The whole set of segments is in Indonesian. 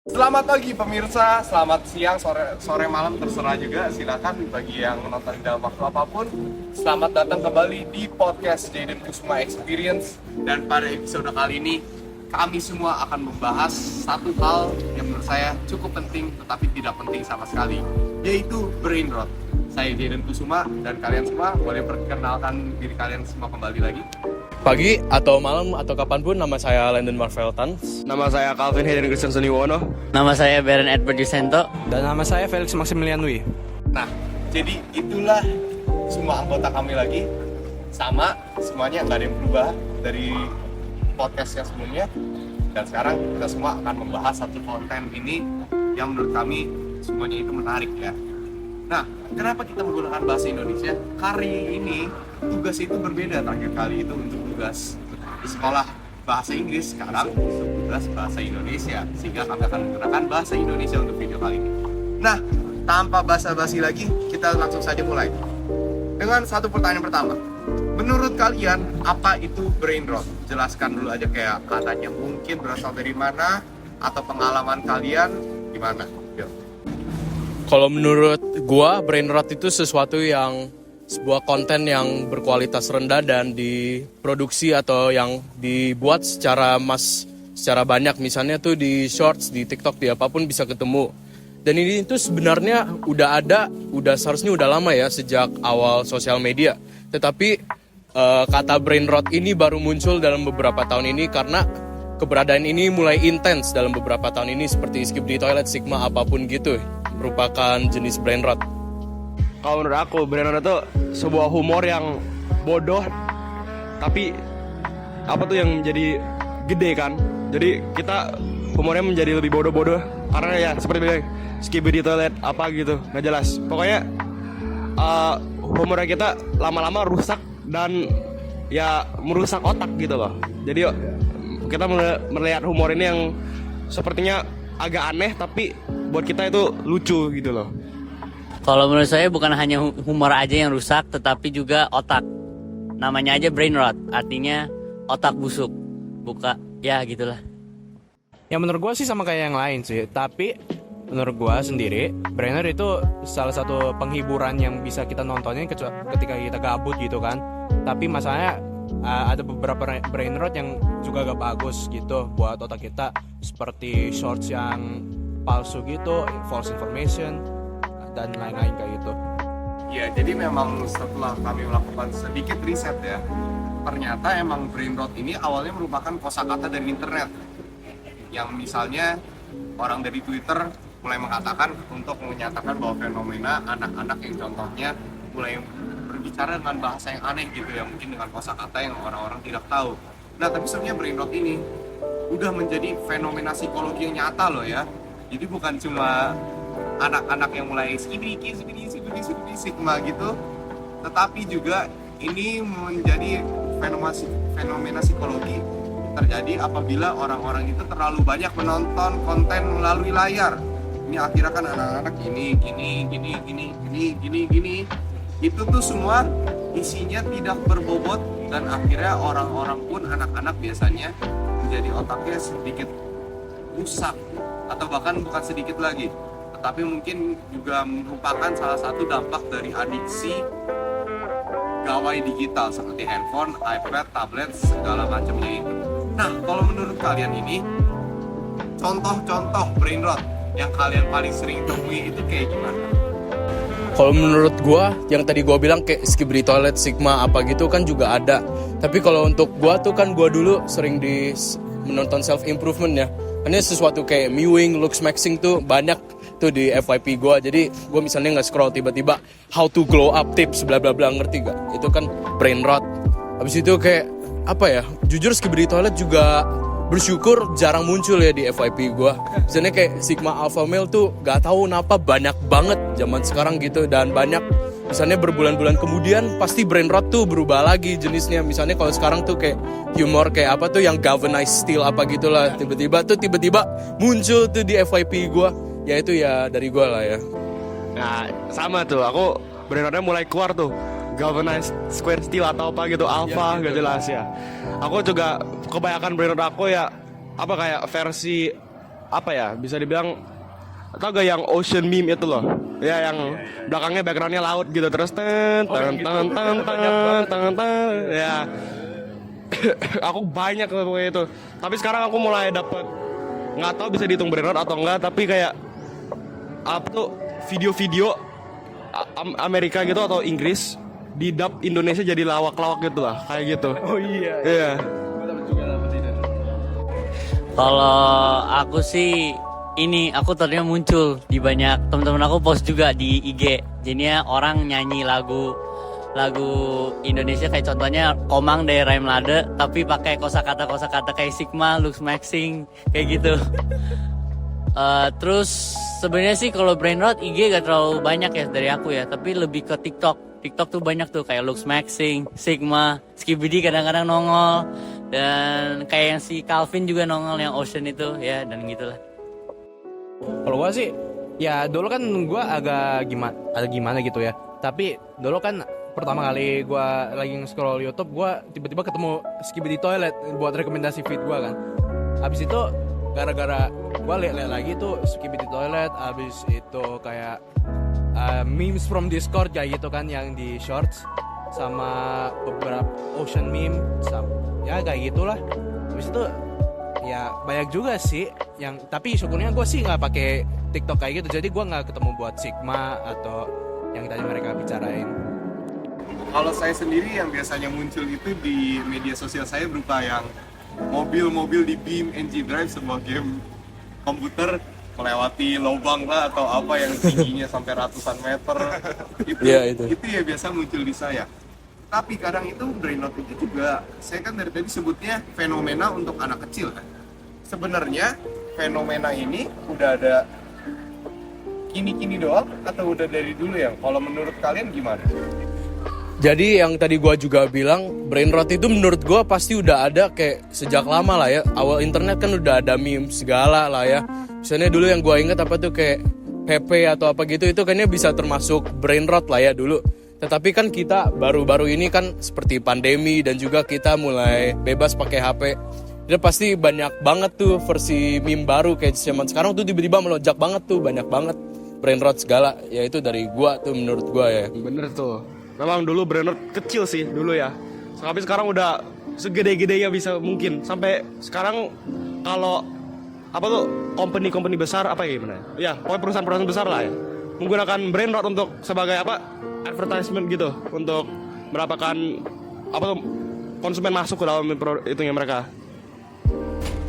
Selamat pagi pemirsa, selamat siang, sore malam terserah juga. Silakan bagi yang menonton dalam waktu apapun. Selamat datang kembali di podcast Jaden Kusuma Experience. Dan pada episode kali ini kami semua akan membahas satu hal yang menurut saya cukup penting tetapi tidak penting sama sekali, yaitu brain rot. Saya Jaden Kusuma dan kalian semua boleh perkenalkan diri kalian semua kembali lagi. Pagi atau malam atau kapanpun, nama saya Landon Marveltan. Nama saya Calvin Hayden Christian Suniwono. Nama saya Beren Edward Yusento. Dan nama saya Felix Maximilian Wi. Nah, jadi itulah semua anggota kami lagi. Sama, semuanya nggak ada yang berubah dari podcast yang sebelumnya. Dan sekarang kita semua akan membahas satu konten ini yang menurut kami semuanya itu menarik ya. Nah, kenapa kita menggunakan bahasa Indonesia? Kali ini tugas itu berbeda, terakhir kali itu untuk tugas di sekolah bahasa Inggris, sekarang untuk tugas bahasa Indonesia, sehingga kami akan menggunakan bahasa Indonesia untuk video kali ini. Nah, tanpa basa-basi lagi, kita langsung saja mulai dengan satu pertanyaan pertama. Menurut kalian, apa itu brain rot? Jelaskan dulu aja, kayak katanya mungkin berasal dari mana, atau pengalaman kalian gimana? Yuk. Kalau menurut gua, brain rot itu sesuatu yang sebuah konten yang berkualitas rendah dan diproduksi atau yang dibuat secara banyak. Misalnya tuh di shorts, di TikTok, di apapun bisa ketemu. Dan ini tuh sebenarnya udah seharusnya udah lama ya, sejak awal sosial media. Tetapi kata brain rot ini baru muncul dalam beberapa tahun ini karena keberadaan ini mulai intens dalam beberapa tahun ini, seperti skip di toilet, Sigma, apapun gitu, merupakan jenis brain rot. Kalau menurut aku, brain rot itu sebuah humor yang bodoh, tapi apa tuh yang menjadi gede kan? Jadi kita humornya menjadi lebih bodoh-bodoh karena ya seperti bilang skip di toilet apa gitu, nggak jelas. Pokoknya humornya kita lama-lama rusak dan ya merusak otak gitu loh. Jadi kita melihat humor ini yang sepertinya agak aneh tapi buat kita itu lucu gitu loh. Kalau menurut saya bukan hanya humor aja yang rusak, tetapi juga otak. Namanya aja brain rot, artinya otak busuk. Ya gitulah. Ya menurut gue sih sama kayak yang lain sih. Tapi menurut gue sendiri, brain rot itu salah satu penghiburan yang bisa kita nontonin ketika kita gabut gitu kan. Tapi masalahnya ada beberapa brain rot yang juga gak bagus gitu buat otak kita, seperti shorts yang palsu gitu, false information dan lain-lain kayak gitu. Ya, jadi memang setelah kami melakukan sedikit riset ya, ternyata emang brain rot ini awalnya merupakan kosakata dari internet. Yang misalnya orang dari Twitter mulai mengatakan untuk menyatakan bahwa fenomena anak-anak yang contohnya mulai berbicara dengan bahasa yang aneh gitu ya, mungkin dengan kosakata yang orang-orang tidak tahu. Nah, tapi sebenarnya brain rot ini udah menjadi fenomena psikologi yang nyata loh ya. Jadi bukan cuma anak-anak yang mulai skibidi sigma gitu, tetapi juga ini menjadi fenomena psikologi terjadi apabila orang-orang itu terlalu banyak menonton konten melalui layar. Ini akhirnya kan anak-anak gini. Itu tuh semua isinya tidak berbobot dan akhirnya orang-orang pun, anak-anak biasanya menjadi otaknya sedikit rusak, atau bahkan bukan sedikit lagi, tetapi mungkin juga merupakan salah satu dampak dari adiksi gawai digital seperti handphone, iPad, tablet, segala macamnya itu. Nah, kalau menurut kalian ini contoh-contoh brain rot yang kalian paling sering temui itu kayak gimana? Kalau menurut gua, yang tadi gua bilang kayak skip di toilet, Sigma, apa gitu kan juga ada. Tapi kalau untuk gua tuh kan gua dulu sering menonton self improvement ya. Ini sesuatu kayak mewing, looks maxing tuh banyak tuh di FYP gue. Jadi gue misalnya nge-scroll tiba-tiba how to glow up tips bla bla bla, ngerti gak? Itu kan brain rot. Habis itu kayak apa ya? Jujur skip di toilet juga bersyukur jarang muncul ya di FYP gue. Misalnya kayak Sigma Alpha Male tuh gak tahu kenapa banyak banget zaman sekarang gitu, dan banyak misalnya berbulan-bulan kemudian pasti brain rot tuh berubah lagi jenisnya. Misalnya kalau sekarang tuh kayak humor kayak apa tuh yang galvanized steel apa gitulah, tiba-tiba muncul tuh di FYP gue. Ya itu ya dari gue lah ya. Nah sama tuh, aku brain rotnya mulai keluar tuh, galvanized square steel atau apa gitu, alpha, ya, gak jelas ya. Aku juga kebanyakan brain rot aku ya apa kayak versi apa ya, bisa dibilang, atau gak yang ocean meme itu loh ya, yang belakangnya backgroundnya laut gitu, terus ya. Aku banyak pokoknya itu. Tapi sekarang aku mulai dapet, nggak tahu bisa dihitung brain rot atau enggak, tapi kayak apa tuh, video-video Amerika gitu atau Inggris di dub Indonesia jadi lawak-lawak gitu lah, kayak gitu. Oh iya. Iya. Kalau aku sih ini aku ternyata muncul di banyak teman-teman aku post juga di IG. Jadinya orang nyanyi lagu Indonesia kayak contohnya Komang dari Raimlade tapi pakai kosakata kayak Sigma, Lux Maxing kayak gitu. Terus sebenarnya sih kalau brain rot IG gak terlalu banyak ya dari aku ya, tapi lebih ke TikTok. TikTok tuh banyak tuh kayak Lux Maxing, Sigma, Skibidi kadang-kadang nongol, dan kayak yang si Calvin juga nongol yang Ocean itu ya, dan gitulah. Kalau gua sih, ya dulu kan gua agak gimana gitu ya. Tapi dulu kan pertama kali gua lagi nge-scroll YouTube, gua tiba-tiba ketemu Skibidi Toilet buat rekomendasi feed gua kan. Habis itu gara-gara gua lihat lagi tuh Skibidi Toilet, habis itu kayak memes from Discord kayak gitu kan yang di shorts, sama beberapa ocean meme, ya kayak gitulah. Habis itu ya banyak juga sih yang, tapi syukurnya gue sih nggak pakai TikTok kayak gitu, jadi gue nggak ketemu buat Sigma atau yang tadi mereka bicarain. Kalau saya sendiri yang biasanya muncul itu di media sosial saya berupa yang mobil-mobil di Beam NG Drive, sebuah game komputer melewati lubang lah atau apa yang tingginya sampai ratusan meter. Itu ya biasa muncul di saya. Tapi kadang itu brain rot itu juga, saya kan dari tadi sebutnya fenomena untuk anak kecil kan. Sebenarnya fenomena ini udah ada kini-kini doang atau udah dari dulu ya? Kalau menurut kalian gimana? Jadi yang tadi gua juga bilang, brain rot itu menurut gua pasti udah ada kayak sejak lama lah ya. Awal internet kan udah ada meme segala lah ya. Misalnya dulu yang gua ingat apa tuh kayak PP atau apa gitu, itu kayaknya bisa termasuk brain rot lah ya dulu. Tetapi kan kita baru-baru ini kan seperti pandemi dan juga kita mulai bebas pakai HP. Jadi pasti banyak banget tuh versi meme baru kayak zaman sekarang tuh tiba-tiba melonjak banget tuh, banyak banget brain rot segala. Ya itu dari gua tuh menurut gua ya. Bener tuh. Memang dulu brain rot kecil sih dulu ya. Tapi sekarang udah segede-gedenya bisa mungkin. Sampai sekarang kalau apa tuh company besar apa ya gimana? Ya, pokoknya perusahaan-perusahaan besar lah ya, menggunakan brain rot untuk sebagai apa? Advertisement gitu, untuk mendapatkan apa tuh konsumen masuk ke dalam itunya mereka.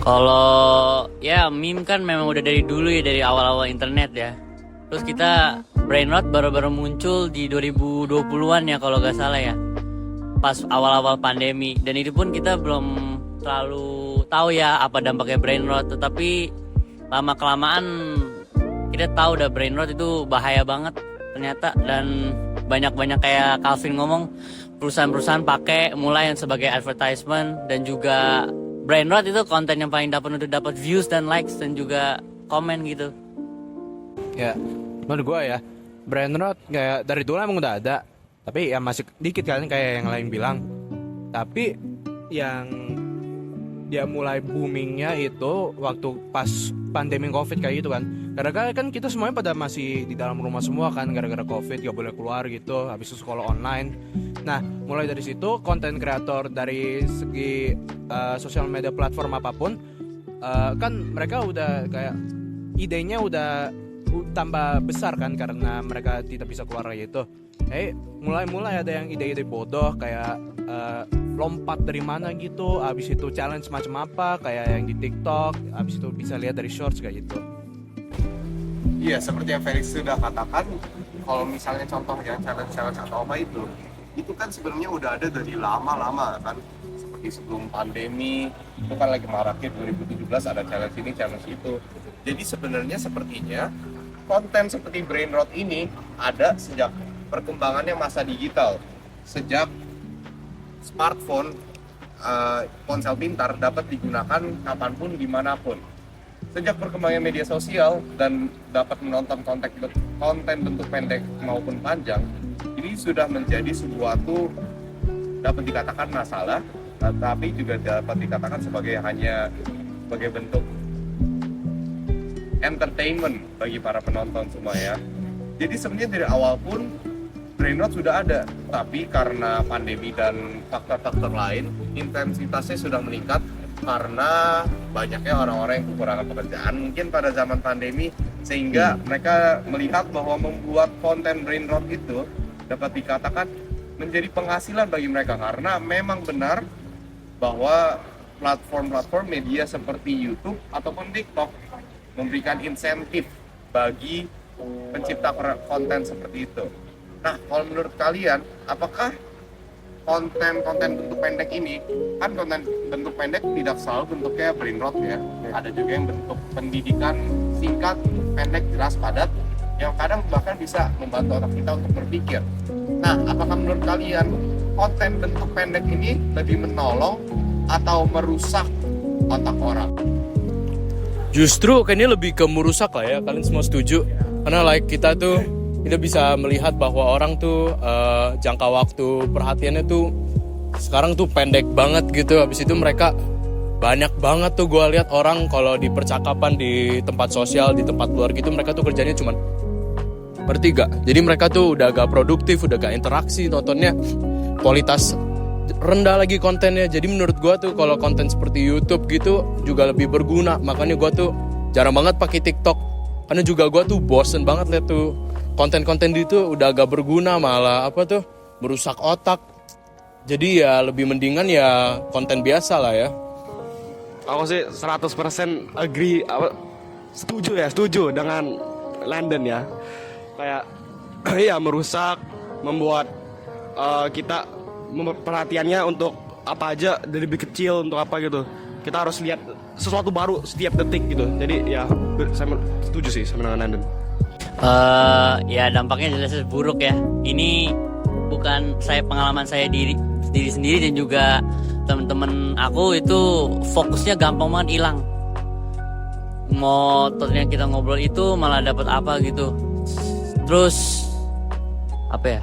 Kalau ya meme kan memang udah dari dulu ya, dari awal-awal internet ya. Terus kita brain rot baru-baru muncul di 2020-an ya kalau gak salah ya, pas awal-awal pandemi. Dan itu pun kita belum terlalu tahu ya apa dampaknya brain rot. Tetapi lama-kelamaan kita tahu udah brain rot itu bahaya banget ternyata. Dan banyak-banyak kayak Calvin ngomong, perusahaan-perusahaan pakai mulai yang sebagai advertisement, dan juga brain rot itu konten yang paling dapat untuk dapat views dan likes dan juga komen gitu. Ya, menurut gue ya, brain rot kayak dari dulu emang udah ada, tapi ya masih dikit kan kayak yang lain bilang. Tapi yang dia mulai boomingnya itu waktu pas pandemi COVID kayak gitu kan. Gara-gara kan kita semuanya pada masih di dalam rumah semua kan, gara-gara COVID gak boleh keluar gitu, habis itu sekolah online. Nah, mulai dari situ konten kreator dari segi sosial media platform apapun, kan mereka udah kayak idenya udah tambah besar kan, karena mereka tidak bisa keluar gitu. Mulai ada yang ide-ide bodoh kayak lompat dari mana gitu, abis itu challenge macam apa kayak yang di TikTok, abis itu bisa lihat dari shorts kayak gitu. Iya, seperti yang Felix sudah katakan, kalau misalnya contoh yang challenge atau apa itu kan sebenarnya udah ada dari lama-lama kan. Seperti sebelum pandemi, itu kan lagi maraknya 2017 ada challenge ini, challenge itu. Jadi sebenarnya sepertinya konten seperti brain rot ini ada sejak perkembangannya masa digital, sejak smartphone, ponsel pintar dapat digunakan kapanpun, dimanapun. Sejak perkembangan media sosial dan dapat menonton konten bentuk pendek maupun panjang, ini sudah menjadi sesuatu dapat dikatakan masalah, tapi juga dapat dikatakan sebagai hanya sebagai bentuk entertainment bagi para penonton semua ya. Jadi sebenarnya dari awal pun Brainrot sudah ada, tapi karena pandemi dan faktor-faktor lain, intensitasnya sudah meningkat karena banyaknya orang-orang yang kekurangan pekerjaan mungkin pada zaman pandemi, sehingga mereka melihat bahwa membuat konten Brainrot itu dapat dikatakan menjadi penghasilan bagi mereka, karena memang benar bahwa platform-platform media seperti YouTube ataupun TikTok memberikan insentif bagi pencipta konten seperti itu. Nah, kalau menurut kalian, apakah konten-konten bentuk pendek ini, kan konten bentuk pendek tidak selalu bentuknya Brainrot ya, ada juga yang bentuk pendidikan singkat, pendek, jelas, padat, yang kadang bahkan bisa membantu otak kita untuk berpikir. Nah, apakah menurut kalian konten bentuk pendek ini lebih menolong atau merusak otak orang? Justru kayaknya lebih ke merusak lah ya, kalian semua setuju? Karena kita tuh kita bisa melihat bahwa orang tuh jangka waktu perhatiannya tuh sekarang tuh pendek banget gitu. Habis itu mereka banyak banget tuh gue lihat orang kalau di percakapan di tempat sosial, di tempat luar gitu, mereka tuh kerjanya cuman bertiga. Jadi mereka tuh udah gak produktif, udah gak interaksi, nontonnya kualitas rendah lagi kontennya. Jadi menurut gue tuh kalau konten seperti YouTube gitu juga lebih berguna. Makanya gue tuh jarang banget pakai TikTok, karena juga gue tuh bosen banget liat tuh konten-konten itu udah agak berguna, malah merusak otak. Jadi ya lebih mendingan ya konten biasa lah ya. Aku sih 100% agree, setuju dengan Landon ya. Kayak ya merusak, membuat kita perhatiannya untuk apa aja dari lebih kecil, untuk apa gitu. Kita harus lihat sesuatu baru setiap detik gitu. Jadi ya saya setuju sih sama dengan Landon. Ya dampaknya jelas buruk ya. Ini bukan pengalaman saya diri sendiri dan juga teman-teman aku itu fokusnya gampang banget hilang. Mau ternyata kita ngobrol itu malah dapat apa gitu. Terus apa ya?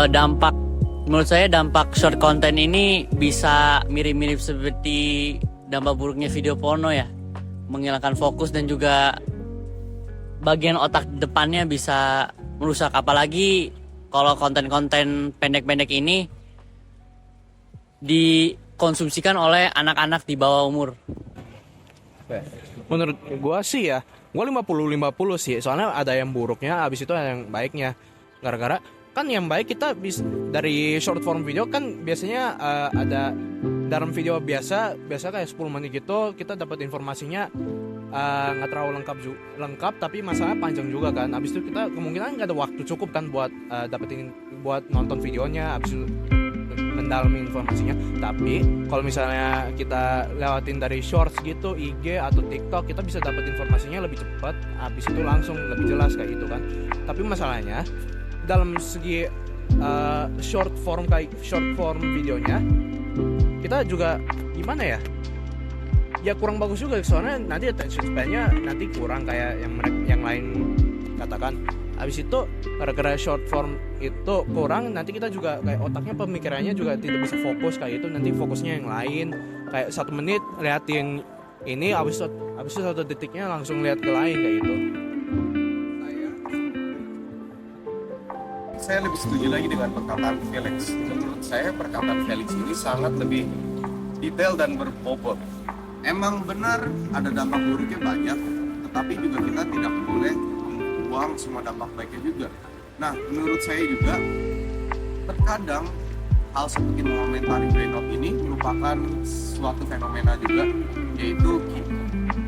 Dampak menurut saya dampak short content ini bisa mirip-mirip seperti dampak buruknya video porno ya. Menghilangkan fokus dan juga bagian otak depannya bisa merusak, apalagi kalau konten-konten pendek-pendek ini dikonsumsikan oleh anak-anak di bawah umur. Menurut gue sih ya, gue 50-50 sih. Soalnya ada yang buruknya, abis itu ada yang baiknya. Gara-gara kan yang baik kita dari short form video kan biasanya ada dalam video biasa kayak 10 menit gitu kita dapat informasinya nggak terlalu lengkap tapi masalah panjang juga kan. Abis itu kita kemungkinan nggak ada waktu cukup kan buat buat nonton videonya, abis itu mendalami informasinya. Tapi kalau misalnya kita lewatin dari shorts gitu, IG atau TikTok, kita bisa dapat informasinya lebih cepat, abis itu langsung lebih jelas kayak gitu kan. Tapi masalahnya dalam segi short form videonya kita juga gimana ya? Ya kurang bagus juga, soalnya nanti attention span-nya nanti kurang kayak yang lain katakan. Habis itu gara-gara short form itu kurang, nanti kita juga kayak otaknya pemikirannya juga tidak bisa fokus kayak itu, nanti fokusnya yang lain. Kayak 1 menit liatin ini, habis itu 1 detiknya langsung lihat ke lain kayak gitu. Saya lebih setuju lagi dengan perkataan Felix. Menurut saya perkataan Felix ini sangat lebih detail dan berbobot. Emang benar ada dampak buruknya banyak, tetapi juga kita tidak boleh membuang semua dampak baiknya juga. Nah, menurut saya juga terkadang hal seperti mengomentari Brainrot ini merupakan suatu fenomena juga, yaitu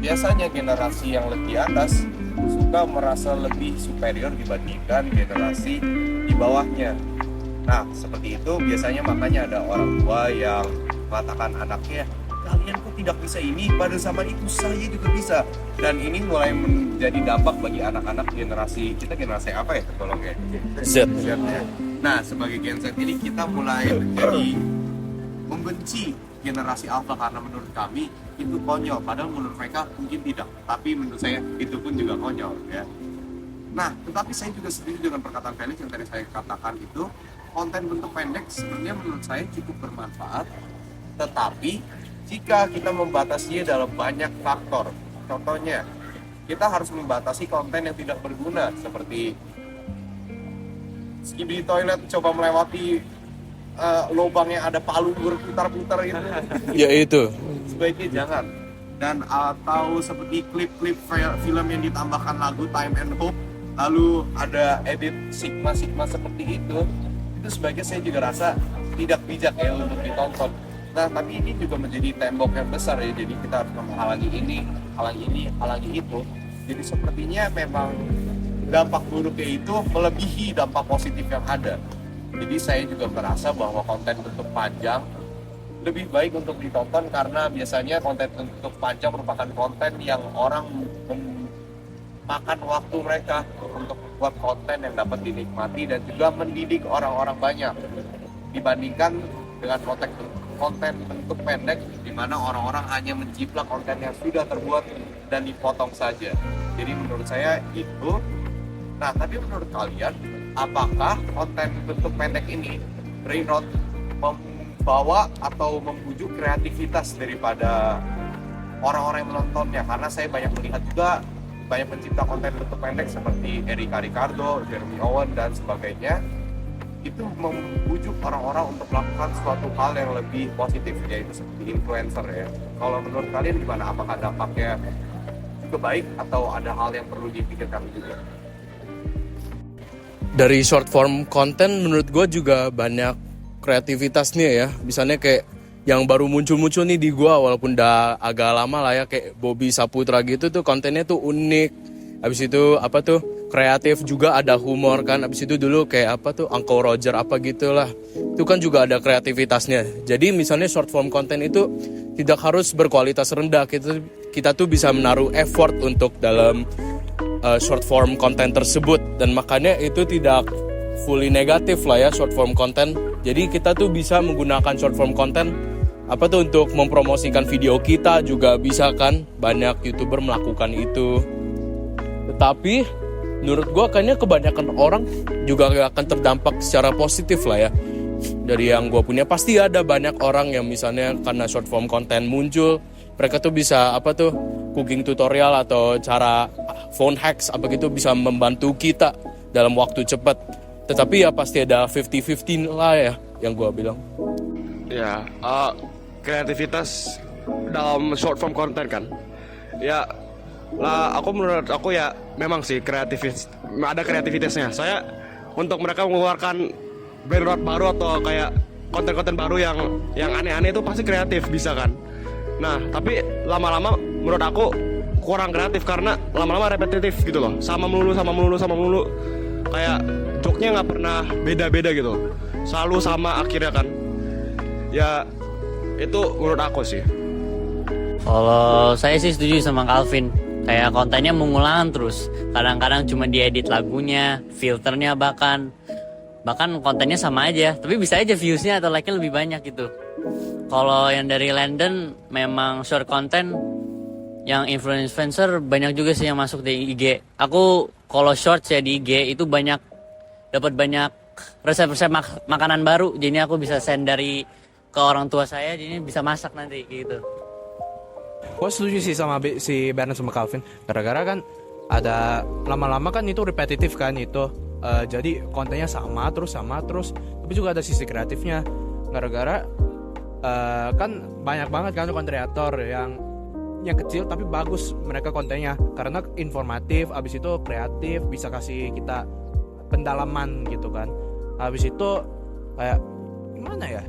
biasanya generasi yang lebih atas suka merasa lebih superior dibandingkan generasi di bawahnya. Nah, seperti itu biasanya makanya ada orang tua yang mengatakan anaknya, kalian kok tidak bisa ini, pada zaman itu saya juga bisa. Dan ini mulai menjadi dampak bagi anak-anak generasi kita, generasi apa ya tergolongnya? Z. Ya. Nah, sebagai Gen Z ini kita mulai menjadi membenci generasi Alpha karena menurut kami itu konyol, padahal menurut mereka mungkin tidak, tapi menurut saya itu pun juga konyol ya. Nah, tetapi saya juga setuju dengan perkataan Felix yang tadi saya katakan itu, konten bentuk pendek sebenarnya menurut saya cukup bermanfaat, tetapi jika kita membatasinya dalam banyak faktor, contohnya kita harus membatasi konten yang tidak berguna seperti Skibidi Toilet coba melewati lubang yang ada palu berputar-putar itu. Ya itu. Sebaiknya jangan. Dan atau seperti klip-klip film yang ditambahkan lagu Time and Hope, lalu ada edit sigma seperti itu sebaiknya saya juga rasa tidak bijak ya untuk ditonton. Nah, tapi ini juga menjadi tembok yang besar ya, jadi kita harus menghalangi ini, halangi itu. Jadi sepertinya memang dampak buruknya itu melebihi dampak positif yang ada. Jadi saya juga merasa bahwa konten bentuk panjang lebih baik untuk ditonton, karena biasanya konten bentuk panjang merupakan konten yang orang makan waktu mereka untuk membuat konten yang dapat dinikmati dan juga mendidik orang-orang banyak, dibandingkan dengan konten bentuk pendek di mana orang-orang hanya menjiplak konten yang sudah terbuat dan dipotong saja. Jadi menurut saya itu. Nah, tapi menurut kalian, apakah konten bentuk pendek ini Brainrot membawa atau membujuk kreativitas daripada orang-orang yang menontonnya? Karena saya banyak melihat juga banyak pencipta konten bentuk pendek seperti Erika Ricardo, Jeremy Owen, dan sebagainya, itu membujuk orang-orang untuk melakukan suatu hal yang lebih positif, yaitu seperti influencer ya. Kalau menurut kalian gimana? Apakah dampaknya juga baik atau ada hal yang perlu dipikirkan juga? Dari short form konten menurut gue juga banyak kreativitasnya ya. Misalnya kayak yang baru muncul-muncul nih di gua, walaupun udah agak lama lah ya, kayak Bobby Saputra gitu tuh kontennya tuh unik. Habis itu apa tuh kreatif juga, ada humor kan. Habis itu dulu kayak apa tuh Uncle Roger apa gitulah, itu kan juga ada kreativitasnya. Jadi misalnya short form konten itu tidak harus berkualitas rendah, kita tuh bisa menaruh effort untuk dalam short form konten tersebut, dan makanya itu tidak fully negatif lah ya short form konten. Jadi kita tuh bisa menggunakan short form konten apa tuh untuk mempromosikan video kita juga bisa kan, banyak YouTuber melakukan itu. Tetapi menurut gue kayaknya kebanyakan orang juga gak akan terdampak secara positif lah ya. Dari yang gue punya pasti ada banyak orang yang misalnya karena short form konten muncul, mereka tuh bisa apa tuh cooking tutorial atau cara phone hacks apa gitu, bisa membantu kita dalam waktu cepat. Tetapi ya pasti ada 50-50 lah ya yang gue bilang. Ya, kreativitas dalam short form content kan. Ya, lah menurut aku ya memang sih ada kreativitasnya. Saya untuk mereka mengeluarkan Brainrot baru atau kayak konten-konten baru yang aneh-aneh itu pasti kreatif bisa kan. Nah, tapi lama-lama menurut aku kurang kreatif karena lama-lama repetitif gitu loh. Sama melulu. Kayak joke-nya nggak pernah beda-beda gitu. Selalu sama akhirnya kan. Ya itu menurut aku sih. Kalau saya sih setuju sama Calvin. Kayak kontennya mengulang terus. Kadang-kadang cuma diedit lagunya, filternya bahkan kontennya sama aja, tapi bisa aja viewsnya atau like-nya lebih banyak gitu. Kalau yang dari Landon memang short content yang influencer banyak juga sih yang masuk di IG. Aku kalau short ya di IG itu dapat banyak resep-resep makanan baru. Jadi aku bisa send ke orang tua saya, jadi bisa masak nanti gitu. Gue setuju sih sama si Bernard sama Calvin. Gara-gara kan ada lama-lama kan itu repetitif kan itu. Jadi kontennya sama terus. Tapi juga ada sisi kreatifnya. Gara-gara kan banyak banget kan konten kreator yang kecil tapi bagus mereka kontennya. Karena informatif, abis itu kreatif, bisa kasih kita pendalaman gitu kan. Abis itu kayak gimana ya?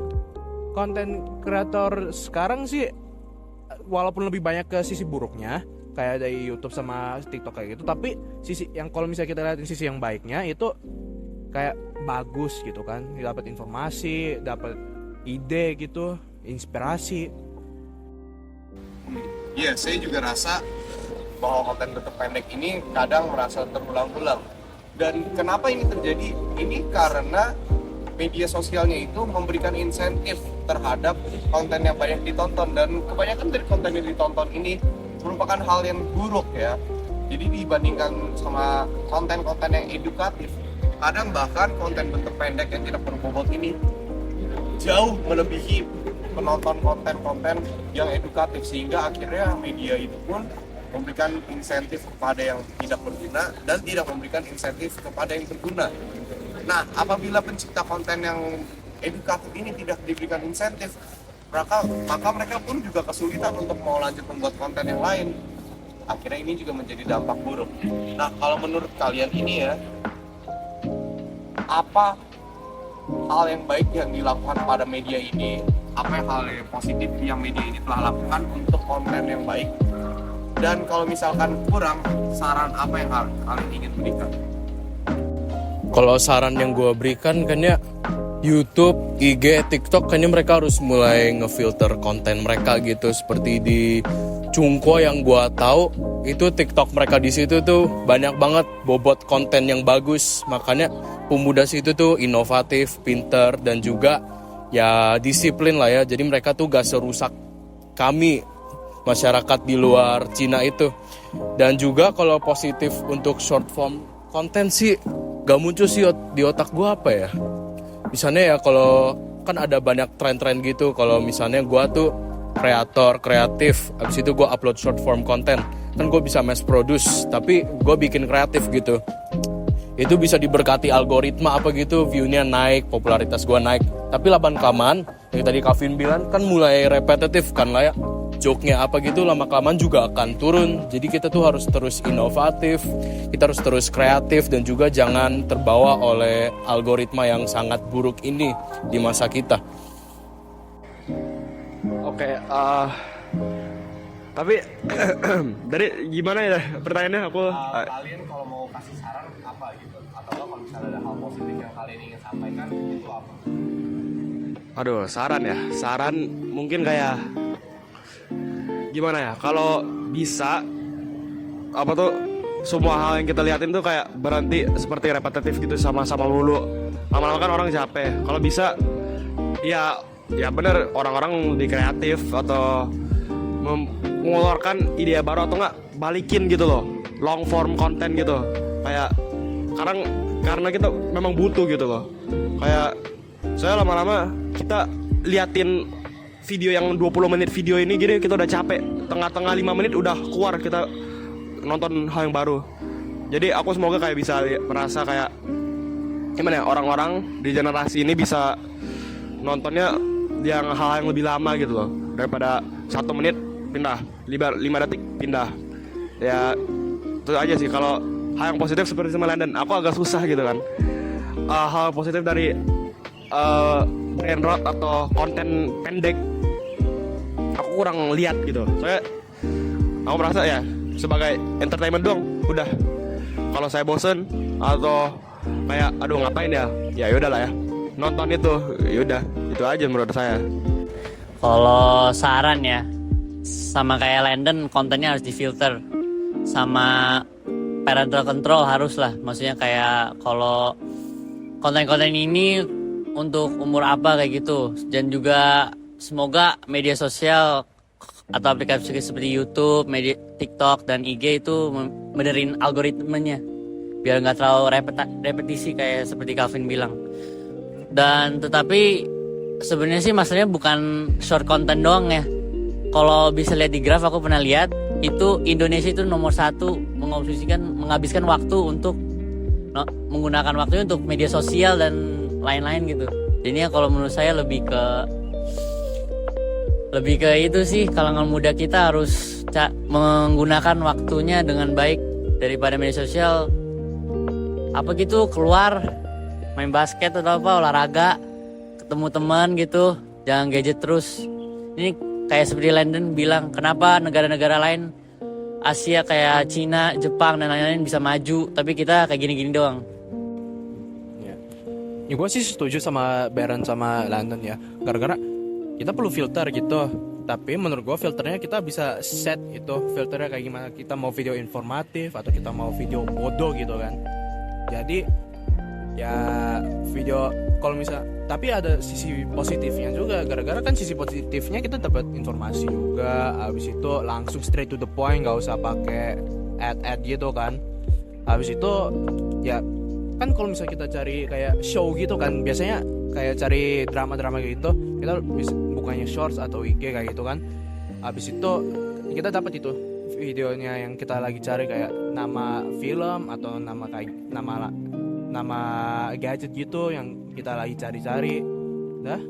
Konten kreator sekarang sih walaupun lebih banyak ke sisi buruknya kayak dari YouTube sama TikTok kayak gitu, tapi sisi yang kalau misalnya kita lihat sisi yang baiknya itu kayak bagus gitu kan, dapat informasi, dapat ide gitu, inspirasi. Iya, saya juga rasa bahwa konten bentuk pendek ini kadang merasa terulang-ulang. Dan kenapa ini terjadi? Ini karena media sosialnya itu memberikan insentif terhadap konten yang banyak ditonton, dan kebanyakan dari konten yang ditonton ini merupakan hal yang buruk ya. Jadi dibandingkan sama konten-konten yang edukatif, kadang bahkan konten bentuk pendek yang tidak berbobot ini jauh melebihi penonton konten-konten yang edukatif, sehingga akhirnya media itu pun memberikan insentif kepada yang tidak berguna dan tidak memberikan insentif kepada yang berguna. Nah, apabila pencipta konten yang edukatif ini tidak diberikan insentif, maka mereka pun juga kesulitan untuk mau lanjut membuat konten yang lain. Akhirnya ini juga menjadi dampak buruk. Nah, kalau menurut kalian ini ya, apa hal yang baik yang dilakukan pada media ini? Apa hal yang positif yang media ini telah lakukan untuk konten yang baik? Dan kalau misalkan kurang, saran apa yang kalian ingin berikan? Kalau saran yang gue berikan kan ya, YouTube, IG, TikTok kayaknya mereka harus mulai ngefilter konten mereka gitu. Seperti di Cungko yang gue tahu itu TikTok mereka di situ tuh banyak banget bobot konten yang bagus. Makanya pemuda situ tuh inovatif, pinter, dan juga ya disiplin lah ya. Jadi mereka tuh gak serusak kami masyarakat di luar Cina itu. Dan juga kalau positif untuk short form konten sih gak muncul sih di otak gue apa ya. Misalnya ya kalau kan ada banyak tren-tren gitu. Kalau misalnya gue tuh kreator, kreatif, abis itu gue upload short form konten, kan gue bisa mass produce, tapi gue bikin kreatif gitu. Itu bisa diberkati algoritma apa gitu, view-nya naik, popularitas gue naik. Tapi lama-kelamaan, yang tadi Kavin bilang kan mulai repetitif kan lah ya. Joke-nya apa gitu lama-kelamaan juga akan turun. Jadi kita tuh harus terus inovatif, kita harus terus kreatif, dan juga jangan terbawa oleh algoritma yang sangat buruk ini di masa kita. Oke, tapi dari gimana ya pertanyaannya aku? Kalian kalau mau kasih saran apa gitu? Atau kalau misalnya ada hal positif yang kalian ingin sampaikan, itu apa? Aduh, saran ya. Saran mungkin kayak gimana ya? Kalau bisa apa tuh semua hal yang kita liatin tuh kayak berhenti seperti repetitif gitu, sama-sama mulu. Lama-lama kan orang capek. Kalau bisa ya bener, orang-orang lebih kreatif atau mengeluarkan ide baru atau enggak balikin gitu loh, long form konten gitu. Kayak karena kita memang butuh gitu loh. Kayak saya lama-lama kita liatin video yang 20 menit video ini gini, kita udah capek. Tengah-tengah 5 menit udah keluar, kita nonton hal yang baru. Jadi aku semoga kayak bisa merasa kayak gimana ya, orang-orang di generasi ini bisa nontonnya yang hal yang lebih lama gitu loh, daripada 1 menit pindah, 5 detik pindah. Ya itu aja sih. Kalau hal yang positif seperti sama London, aku agak susah gitu kan. Hal positif dari brain rot atau konten pendek aku kurang lihat gitu. Soalnya aku merasa ya sebagai entertainment doang udah. Kalau saya bosen atau kayak aduh ngapain ya udahlah ya, nonton itu yaudah, itu aja menurut saya. Kalau saran ya, sama kayak Landon, kontennya harus difilter, sama parental control harus lah. Maksudnya kayak kalau konten-konten ini untuk umur apa kayak gitu. Dan juga semoga media sosial atau aplikasi seperti YouTube, media TikTok dan IG itu benerin algoritmanya biar nggak terlalu repetisi kayak seperti Calvin bilang. Dan tetapi sebenarnya sih masalahnya bukan short content doang ya. Kalau bisa lihat di graf, aku pernah lihat itu Indonesia itu nomor 1 menghabiskan waktu untuk menggunakan waktunya untuk media sosial dan lain-lain gitu. Jadinya kalau menurut saya lebih ke itu sih, kalangan muda kita harus menggunakan waktunya dengan baik daripada media sosial. Apa gitu, keluar main basket atau apa, olahraga, ketemu teman gitu, jangan gadget terus. Ini kayak seperti Landon bilang, kenapa negara-negara lain Asia kayak Cina, Jepang dan lain-lain bisa maju, tapi kita kayak gini-gini doang. Ya gue sih setuju sama Baron sama Landon ya, gara-gara kita perlu filter gitu. Tapi menurut gue filternya kita bisa set itu, filternya kayak gimana, kita mau video informatif atau kita mau video bodoh gitu kan. Jadi ya video kalau misal, tapi ada sisi positifnya juga, gara-gara kan sisi positifnya kita dapat informasi juga, habis itu langsung straight to the point, nggak usah pakai ad gitu kan. Habis itu ya kan kalau misalnya kita cari kayak show gitu kan, biasanya kayak cari drama-drama gitu, kita bisa bukannya shorts atau IG kayak gitu kan. Habis itu kita dapat itu videonya yang kita lagi cari kayak nama film atau nama kayak nama gadget gitu yang kita lagi cari-cari. Dah.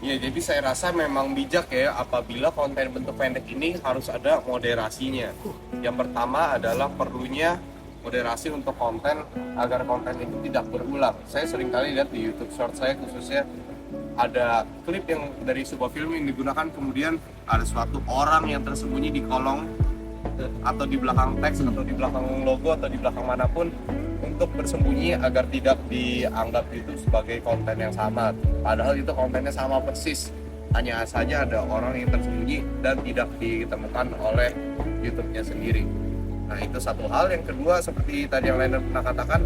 Ya, jadi saya rasa memang bijak ya apabila konten bentuk pendek ini harus ada moderasinya. Yang pertama adalah perlunya moderasi untuk konten agar konten itu tidak berulang. Saya sering kali lihat di YouTube Short saya khususnya ada klip yang dari sebuah film yang digunakan, kemudian ada suatu orang yang tersembunyi di kolong atau di belakang teks atau di belakang logo atau di belakang manapun untuk bersembunyi agar tidak dianggap itu sebagai konten yang sama, padahal itu kontennya sama persis, hanya saja ada orang yang tersembunyi dan tidak ditemukan oleh YouTube-nya sendiri. Nah, itu satu hal. Yang kedua, seperti tadi yang Liner pernah katakan,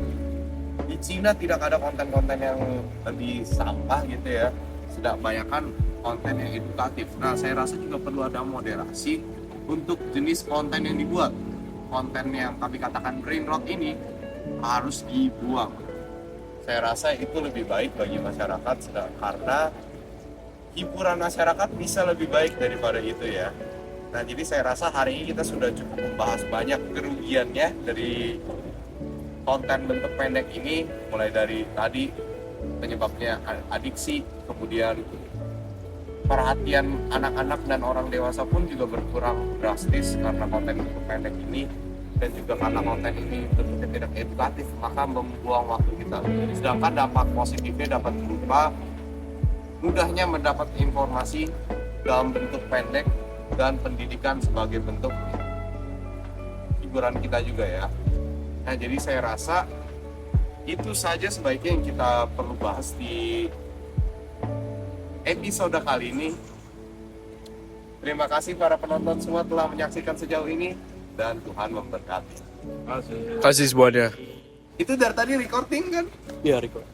di Cina tidak ada konten-konten yang lebih sampah gitu ya, sudah banyakkan konten yang edukatif. Nah, saya rasa juga perlu ada moderasi untuk jenis konten yang dibuat. Konten yang kami katakan brain rot ini harus dibuang. Saya rasa itu lebih baik bagi masyarakat, karena hiburan masyarakat bisa lebih baik daripada itu ya. Nah, jadi saya rasa hari ini kita sudah cukup membahas banyak kerugiannya dari konten bentuk pendek ini, mulai dari tadi penyebabnya adiksi, kemudian perhatian anak-anak dan orang dewasa pun juga berkurang drastis karena konten bentuk pendek ini, dan juga karena konten ini tentunya tidak edukatif, maka membuang waktu kita. Sedangkan dampak positifnya dapat berupa mudahnya mendapat informasi dalam bentuk pendek dan pendidikan sebagai bentuk hiburan kita juga ya. Nah, jadi saya rasa itu saja sebaiknya yang kita perlu bahas di episode kali ini. Terima kasih para penonton semua telah menyaksikan sejauh ini, dan Tuhan memberkati. Kasih semuanya. Itu dari tadi recording kan? Iya, record.